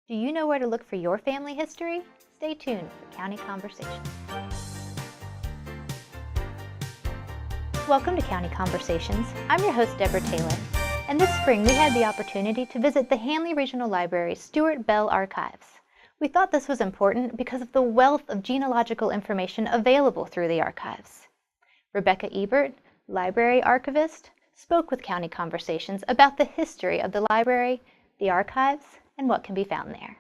Do you know where to look for your family history? Stay tuned for County Conversations. Welcome to County Conversations. I'm your host, Deborah Taylor. And this spring, we had the opportunity to visit the Hanley Regional Library's Steward Bell archives. We thought this was important because of the wealth of genealogical information available through the archives. Rebecca Ebert, library archivist, spoke with County Conversations about the history of the library, the archives, and what can be found there.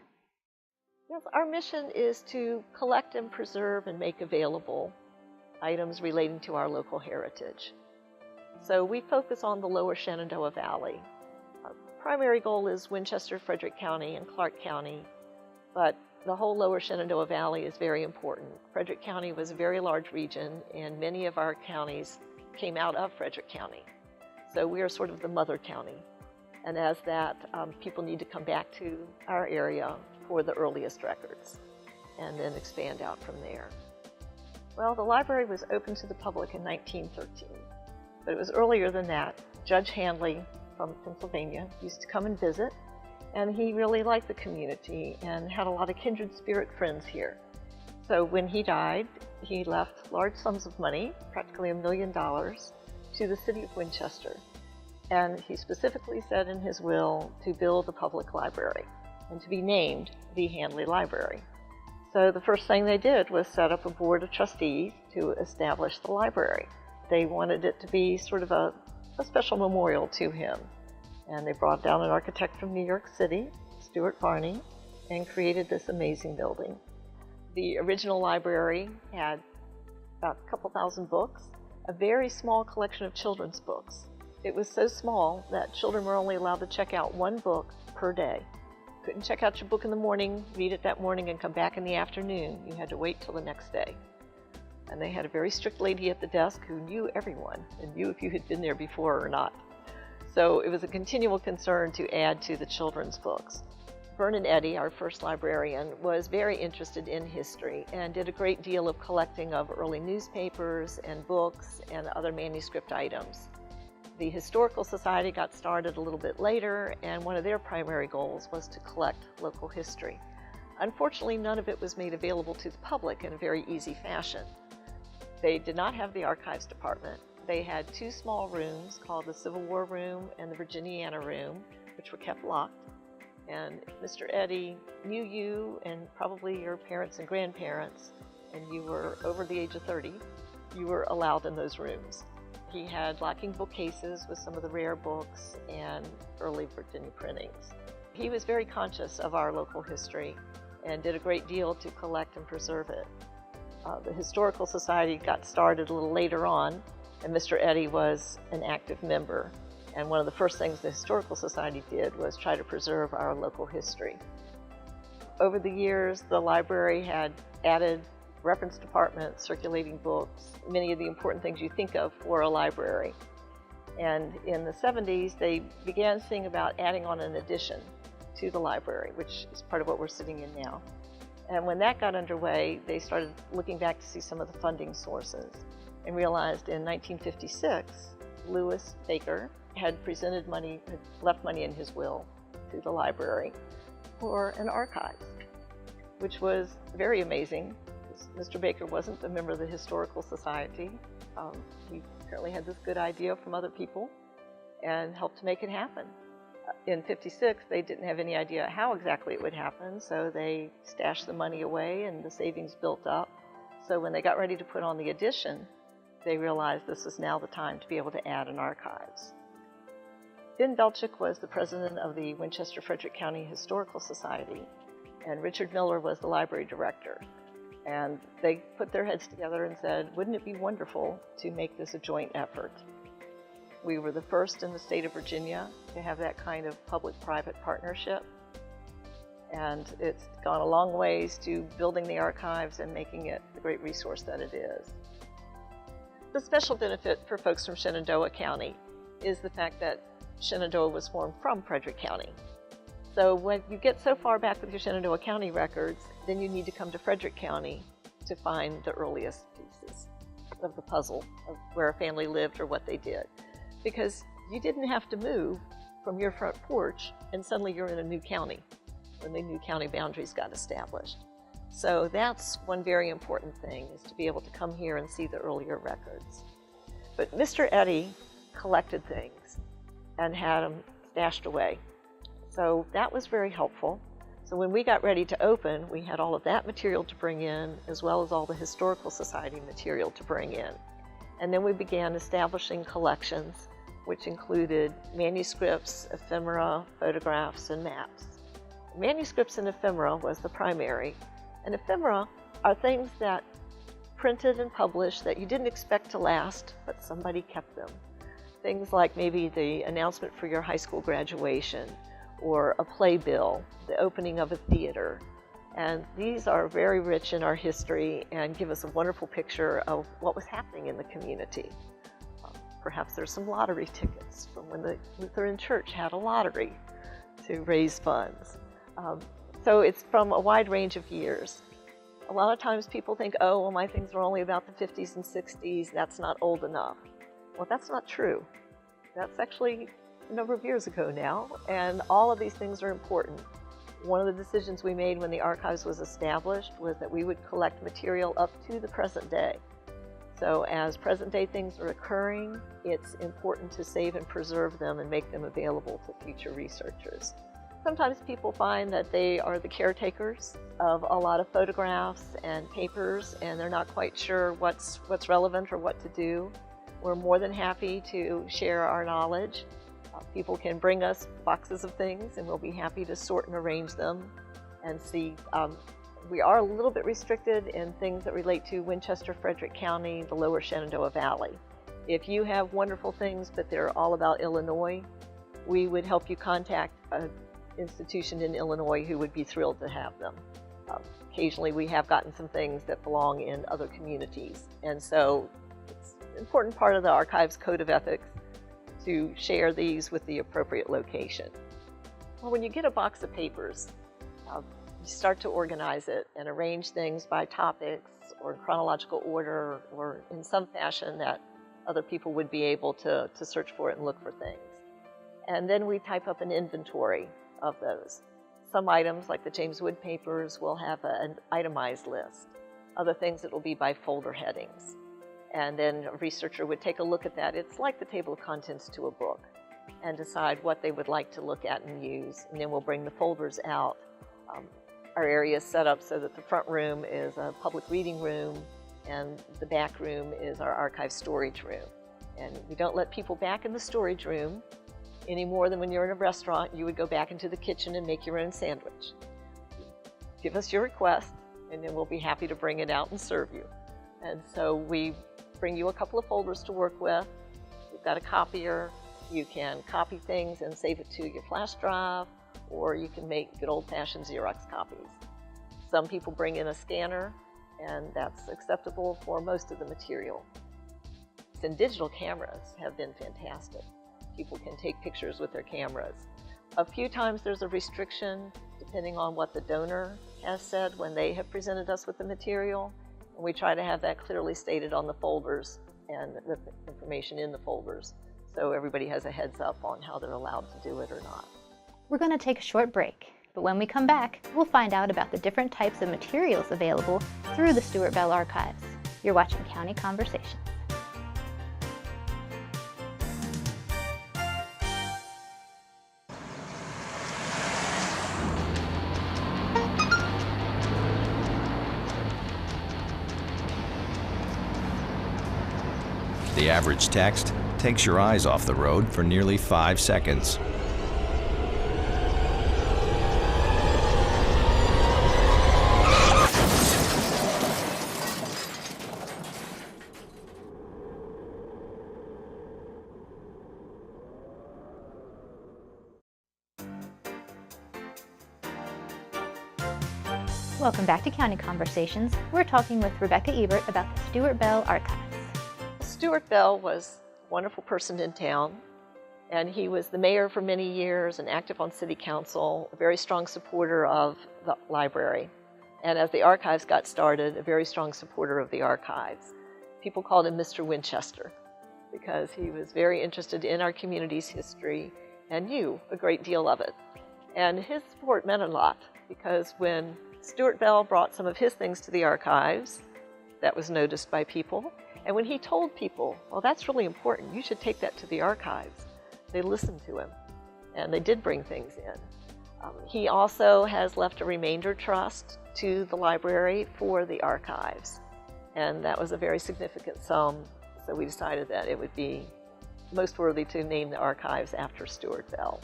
Yes, our mission is to collect and preserve and make available items relating to our local heritage. So we focus on the lower Shenandoah Valley. Our primary goal is Winchester, Frederick County, and Clark County, but the whole lower Shenandoah Valley is very important. Frederick County was a very large region, and many of our counties came out of Frederick County. So we are sort of the mother county. And as that, people need to come back to our area for the earliest records and then expand out from there. Well, the library was open to the public in 1913, but it was earlier than that. Judge Hanley from Pennsylvania used to come and visit, and he really liked the community and had a lot of kindred spirit friends here. So when he died, he left large sums of money, practically $1 million, to the city of Winchester. And he specifically said in his will to build a public library and to be named the Hanley Library. So the first thing they did was set up a board of trustees to establish the library. They wanted it to be sort of a special memorial to him. And they brought down an architect from New York City, Stewart Barney, and created this amazing building. The original library had about a couple thousand books, a very small collection of children's books. It was so small that children were only allowed to check out one book per day. Couldn't check out your book in the morning, read it that morning, and come back in the afternoon. You had to wait till the next day. And they had a very strict lady at the desk who knew everyone and knew if you had been there before or not. So it was a continual concern to add to the children's books. Vernon Eddie, our first librarian, was very interested in history and did a great deal of collecting of early newspapers and books and other manuscript items. The Historical Society got started a little bit later, and one of their primary goals was to collect local history. Unfortunately, none of it was made available to the public in a very easy fashion. They did not have the archives department. They had two small rooms called the Civil War Room and the Virginiana Room, which were kept locked. And if Mr. Eddie knew you and probably your parents and grandparents, and you were over the age of 30, you were allowed in those rooms. He had locking bookcases with some of the rare books and early Virginia printings. He was very conscious of our local history and did a great deal to collect and preserve it. The Historical Society got started a little later on, and Mr. Eddie was an active member. And one of the first things the Historical Society did was try to preserve our local history. Over the years, the library had added reference department, circulating books, many of the important things you think of for a library. And in the 70s, they began seeing about adding on an addition to the library, which is part of what we're sitting in now. And when that got underway, they started looking back to see some of the funding sources and realized in 1956, Lewis Baker had presented money, had left money in his will to the library for an archive, which was very amazing. Mr. Baker wasn't a member of the Historical Society. He apparently had this good idea from other people and helped to make it happen. In '56, they didn't have any idea how exactly it would happen, so they stashed the money away and the savings built up. So when they got ready to put on the addition, they realized this was now the time to be able to add an archives. Ben Belchick was the president of the Winchester Frederick County Historical Society, and Richard Miller was the library director. And they put their heads together and said, wouldn't it be wonderful to make this a joint effort? We were the first in the state of Virginia to have that kind of public-private partnership. And it's gone a long ways to building the archives and making it the great resource that it is. The special benefit for folks from Shenandoah County is the fact that Shenandoah was formed from Frederick County. So when you get so far back with your Shenandoah County records, then you need to come to Frederick County to find the earliest pieces of the puzzle of where a family lived or what they did. Because you didn't have to move from your front porch and suddenly you're in a new county. when the new county boundaries got established. So that's one very important thing, is to be able to come here and see the earlier records. But Mr. Eddie collected things and had them stashed away. So that was very helpful. So when we got ready to open, we had all of that material to bring in, as well as all the Historical Society material to bring in. And then we began establishing collections, which included manuscripts, ephemera, photographs, and maps. Manuscripts and ephemera was the primary. And ephemera are things that printed and published that you didn't expect to last, but somebody kept them. Things like maybe the announcement for your high school graduation, or a playbill, the opening of a theater. And these are very rich in our history and give us a wonderful picture of what was happening in the community. Perhaps there's some lottery tickets from when the Lutheran Church had a lottery to raise funds. So it's from a wide range of years. A lot of times people think, oh, well, my things are only about the 50s and 60s, that's not old enough. Well, that's not true. That's actually a number of years ago now, and all of these things are important. One of the decisions we made when the archives was established was that we would collect material up to the present day. So as present day things are occurring, it's important to save and preserve them and make them available to future researchers. Sometimes people find that they are the caretakers of a lot of photographs and papers, and they're not quite sure what's relevant or what to do. We're more than happy to share our knowledge. People can bring us boxes of things, and we'll be happy to sort and arrange them and see. We are a little bit restricted in things that relate to Winchester, Frederick County, the lower Shenandoah Valley. If you have wonderful things, but they're all about Illinois, we would help you contact an institution in Illinois who would be thrilled to have them. Occasionally we have gotten some things that belong in other communities, and so it's an important part of the archives code of ethics to share these with the appropriate location. Well, when you get a box of papers, you start to organize it and arrange things by topics or in chronological order or in some fashion that other people would be able to search for it and look for things. And then we type up an inventory of those. Some items, like the James Wood papers, will have an itemized list. Other things, it will be by folder headings. And then a researcher would take a look at that. It's like the table of contents to a book, and decide what they would like to look at and use. And then we'll bring the folders out. Our area is set up so that the front room is a public reading room, and the back room is our archive storage room. And we don't let people back in the storage room any more than when you're in a restaurant, you would go back into the kitchen and make your own sandwich. Give us your request, and then we'll be happy to bring it out and serve you. And so we bring you a couple of folders to work with. We've got a copier. You can copy things and save it to your flash drive, or you can make good old-fashioned Xerox copies. Some people bring in a scanner, and that's acceptable for most of the material. And digital cameras have been fantastic. People can take pictures with their cameras. A few times there's a restriction depending on what the donor has said when they have presented us with the material. And we try to have that clearly stated on the folders and the information in the folders, so everybody has a heads up on how they're allowed to do it or not. We're going to take a short break, but when we come back, we'll find out about the different types of materials available through the Steward Bell Archives. You're watching County Conversations. The average text takes your eyes off the road for nearly 5 seconds. Welcome back to County Conversations. We're talking with Rebecca Ebert about the Steward Bell Archives. Steward Bell was a wonderful person in town, and he was the mayor for many years and active on city council, a very strong supporter of the library. And as the archives got started, a very strong supporter of the archives. People called him Mr. Winchester because he was very interested in our community's history and knew a great deal of it. And his support meant a lot, because when Steward Bell brought some of his things to the archives, that was noticed by people. And when he told people, well, that's really important, you should take that to the archives, they listened to him, and they did bring things in. He also has left a remainder trust to the library for the archives, and that was a very significant sum, so we decided that it would be most worthy to name the archives after Steward Bell.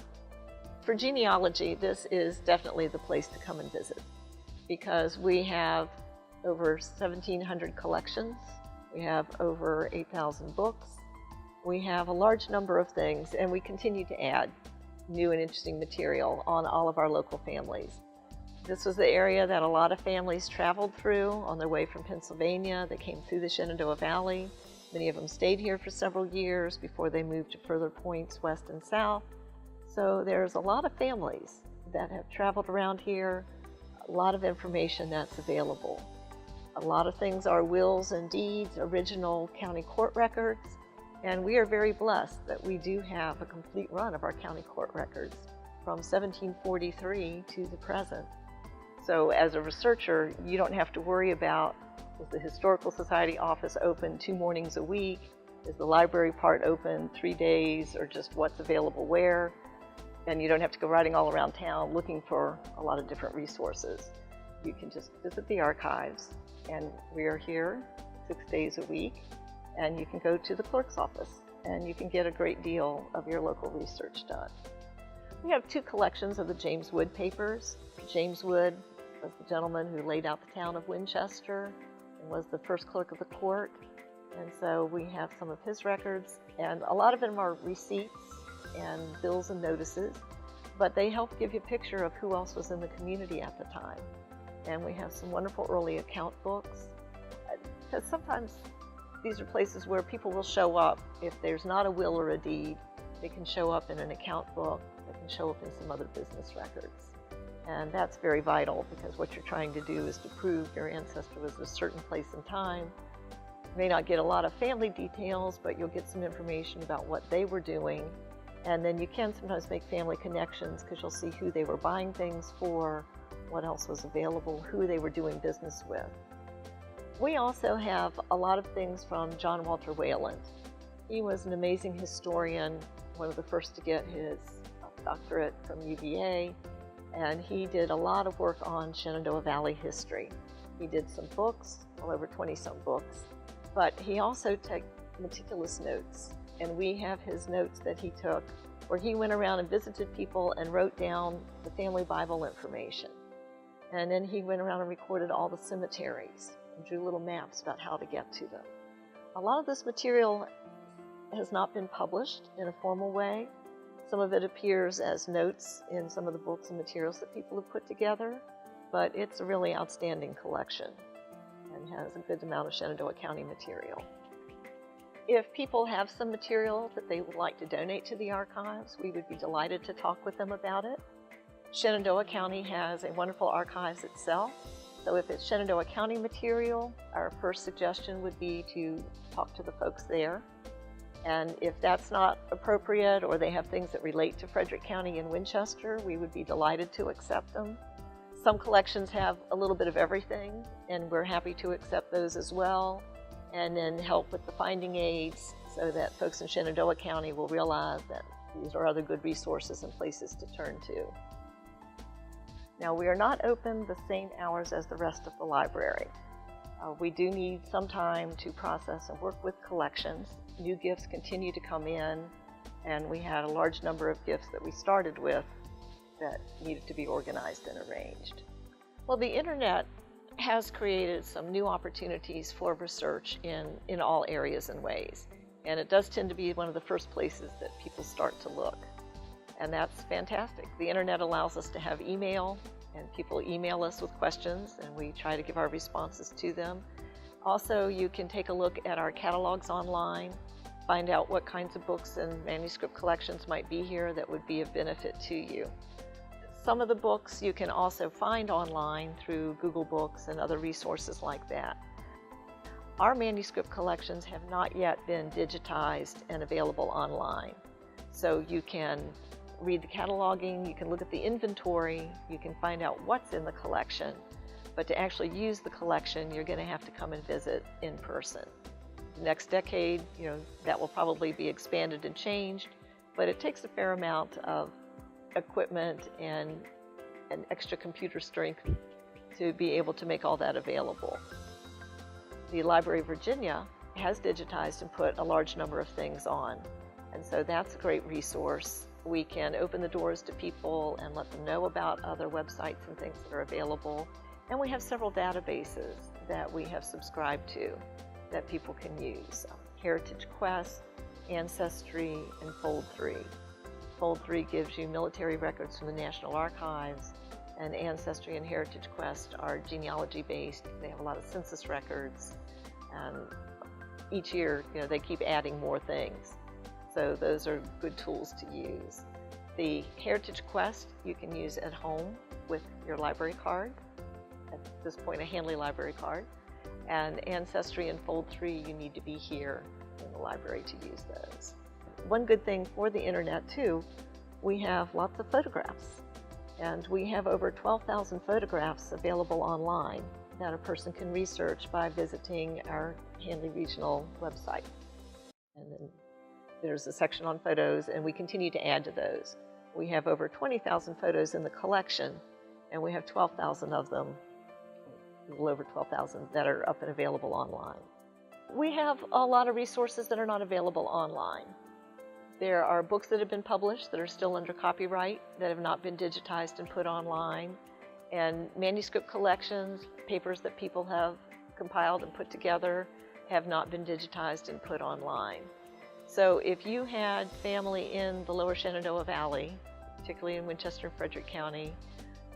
For genealogy, this is definitely the place to come and visit, because we have over 1,700 collections, we have over 8,000 books, we have a large number of things, and we continue to add new and interesting material on all of our local families. This was the area that a lot of families traveled through on their way from Pennsylvania. They came through the Shenandoah Valley. Many of them stayed here for several years before they moved to further points west and south. So there's a lot of families that have traveled around here, a lot of information that's available. A lot of things are wills and deeds, original county court records, and we are very blessed that we do have a complete run of our county court records from 1743 to the present. So as a researcher, you don't have to worry about, is the Historical Society office open 2 mornings a week? Is the library part open 3 days, or just what's available where? And you don't have to go riding all around town looking for a lot of different resources. You can just visit the archives, and we are here 6 days a week, and you can go to the clerk's office and you can get a great deal of your local research done. We have 2 collections of the James Wood papers. James Wood was the gentleman who laid out the town of Winchester and was the first clerk of the court, and so we have some of his records, and a lot of them are receipts and bills and notices, but they help give you a picture of who else was in the community at the time. And we have some wonderful early account books, because sometimes these are places where people will show up. If there's not a will or a deed, they can show up in an account book, they can show up in some other business records. And that's very vital, because what you're trying to do is to prove your ancestor was at a certain place and time. You may not get a lot of family details, but you'll get some information about what they were doing. And then you can sometimes make family connections, because you'll see who they were buying things for, what else was available, who they were doing business with. We also have a lot of things from John Walter Whelan. He was an amazing historian, one of the first to get his doctorate from UVA, and he did a lot of work on Shenandoah Valley history. He did some books, well over 20-some books, but he also took meticulous notes, and we have his notes that he took where he went around and visited people and wrote down the family Bible information. And then he went around and recorded all the cemeteries and drew little maps about how to get to them. A lot of this material has not been published in a formal way. Some of it appears as notes in some of the books and materials that people have put together, but it's a really outstanding collection and has a good amount of Shenandoah County material. If people have some material that they would like to donate to the archives, we would be delighted to talk with them about it. Shenandoah County has a wonderful archives itself, so if it's Shenandoah County material, our first suggestion would be to talk to the folks there. And if that's not appropriate, or they have things that relate to Frederick County and Winchester, we would be delighted to accept them. Some collections have a little bit of everything, and we're happy to accept those as well, and then help with the finding aids so that folks in Shenandoah County will realize that these are other good resources and places to turn to. Now, we are not open the same hours as the rest of the library. We do need some time to process and work with collections. New gifts continue to come in, and we had a large number of gifts that we started with that needed to be organized and arranged. Well, the internet has created some new opportunities for research in all areas and ways, and it does tend to be one of the first places that people start to look. And that's fantastic. The internet allows us to have email, and people email us with questions, and we try to give our responses to them. Also, you can take a look at our catalogs online, find out what kinds of books and manuscript collections might be here that would be of benefit to you. Some of the books you can also find online through Google Books and other resources like that. Our manuscript collections have not yet been digitized and available online. So you can read the cataloging, you can look at the inventory, you can find out what's in the collection. But to actually use the collection, you're going to have to come and visit in person. Next decade, that will probably be expanded and changed, but it takes a fair amount of equipment and extra computer strength to be able to make all that available. The Library of Virginia has digitized and put a large number of things on, and so that's a great resource. We can open the doors to people and let them know about other websites and things that are available, and we have several databases that we have subscribed to that people can use. Heritage Quest, Ancestry, and Fold 3. Fold 3 gives you military records from the National Archives, and Ancestry and Heritage Quest are genealogy-based. They have a lot of census records, and each year, they keep adding more things. So those are good tools to use. The Heritage Quest you can use at home with your library card. At this point, a Hanley Library card. And Ancestry and Fold 3, you need to be here in the library to use those. One good thing for the internet too, we have lots of photographs. And we have over 12,000 photographs available online that a person can research by visiting our Hanley Regional website. And then there's a section on photos, and we continue to add to those. We have over 20,000 photos in the collection, and we have 12,000 of them, a little over 12,000, that are up and available online. We have a lot of resources that are not available online. There are books that have been published that are still under copyright, that have not been digitized and put online, and manuscript collections, papers that people have compiled and put together, have not been digitized and put online. So if you had family in the lower Shenandoah Valley, particularly in Winchester and Frederick County,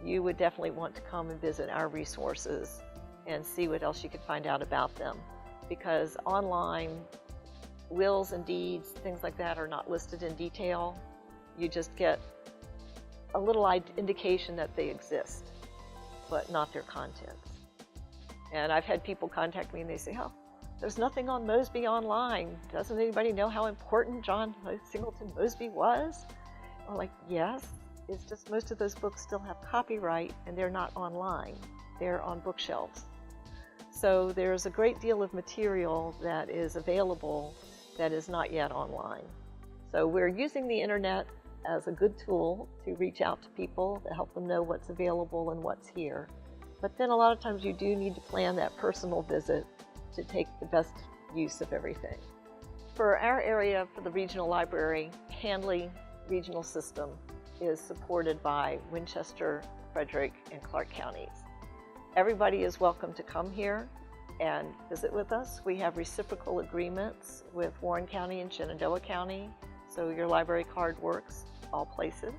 you would definitely want to come and visit our resources and see what else you could find out about them. Because online, wills and deeds, things like that, are not listed in detail. You just get a little indication that they exist, but not their contents. And I've had people contact me and they say, oh, there's nothing on Mosby online. Doesn't anybody know how important John Singleton Mosby was? I'm like, yes, it's just most of those books still have copyright and they're not online. They're on bookshelves. So there's a great deal of material that is available that is not yet online. So we're using the internet as a good tool to reach out to people, to help them know what's available and what's here. But then a lot of times you do need to plan that personal visit to take the best use of everything. For our area, for the regional library, Hanley Regional System is supported by Winchester, Frederick, and Clark counties. Everybody is welcome to come here and visit with us. We have reciprocal agreements with Warren County and Shenandoah County, so your library card works all places.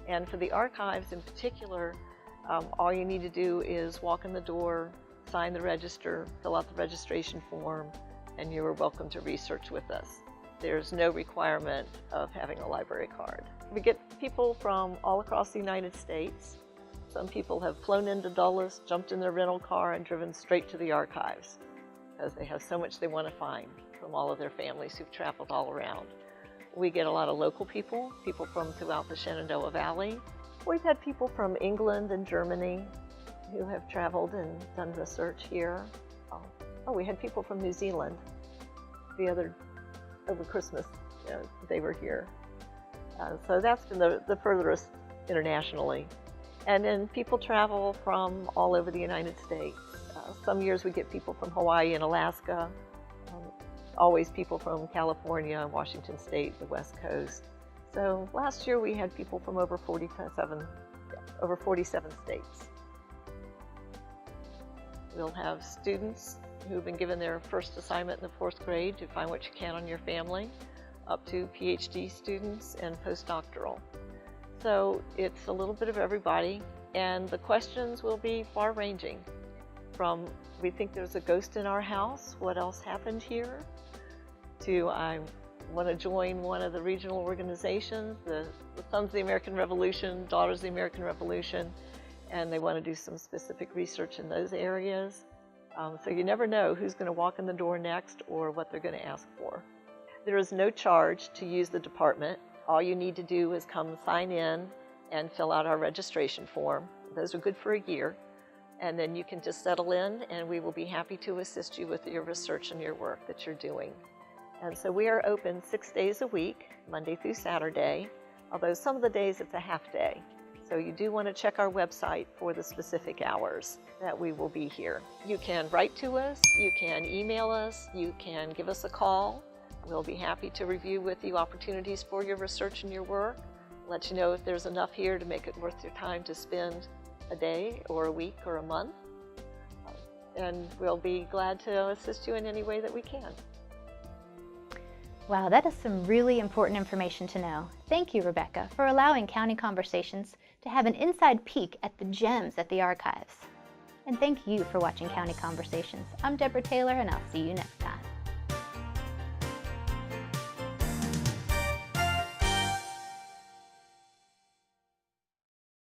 And for the archives in particular, all you need to do is walk in the door, sign the register, fill out the registration form, and you are welcome to research with us. There's no requirement of having a library card. We get people from all across the United States. Some people have flown into Dulles, jumped in their rental car, and driven straight to the archives because they have so much they want to find from all of their families who've traveled all around. We get a lot of local people, people from throughout the Shenandoah Valley. We've had people from England and Germany who have traveled and done research here. Oh, we had people from New Zealand over Christmas, they were here. So that's been the furthest internationally. And then people travel from all over the United States. Some years we get people from Hawaii and Alaska, always people from California, Washington State, the West Coast. So last year we had people from over 47 states. We'll have students who've been given their first assignment in the 4th grade to find what you can on your family, up to PhD students and postdoctoral. So it's a little bit of everybody, and the questions will be far-ranging. From, we think there's a ghost in our house, what else happened here? To, I want to join one of the regional organizations, the Sons of the American Revolution, Daughters of the American Revolution, and they want to do some specific research in those areas. So you never know who's going to walk in the door next or what they're going to ask for. There is no charge to use the department. All you need to do is come sign in and fill out our registration form. Those are good for a year. And then you can just settle in, and we will be happy to assist you with your research and your work that you're doing. And so we are open 6 days a week, Monday through Saturday, although some of the days it's a half day. So you do want to check our website for the specific hours that we will be here. You can write to us, you can email us, you can give us a call. We'll be happy to review with you opportunities for your research and your work, let you know if there's enough here to make it worth your time to spend a day or a week or a month. And we'll be glad to assist you in any way that we can. Wow, that is some really important information to know. Thank you, Rebecca, for allowing County Conversations to have an inside peek at the gems at the archives. And thank you for watching County Conversations. I'm Deborah Taylor, and I'll see you next time.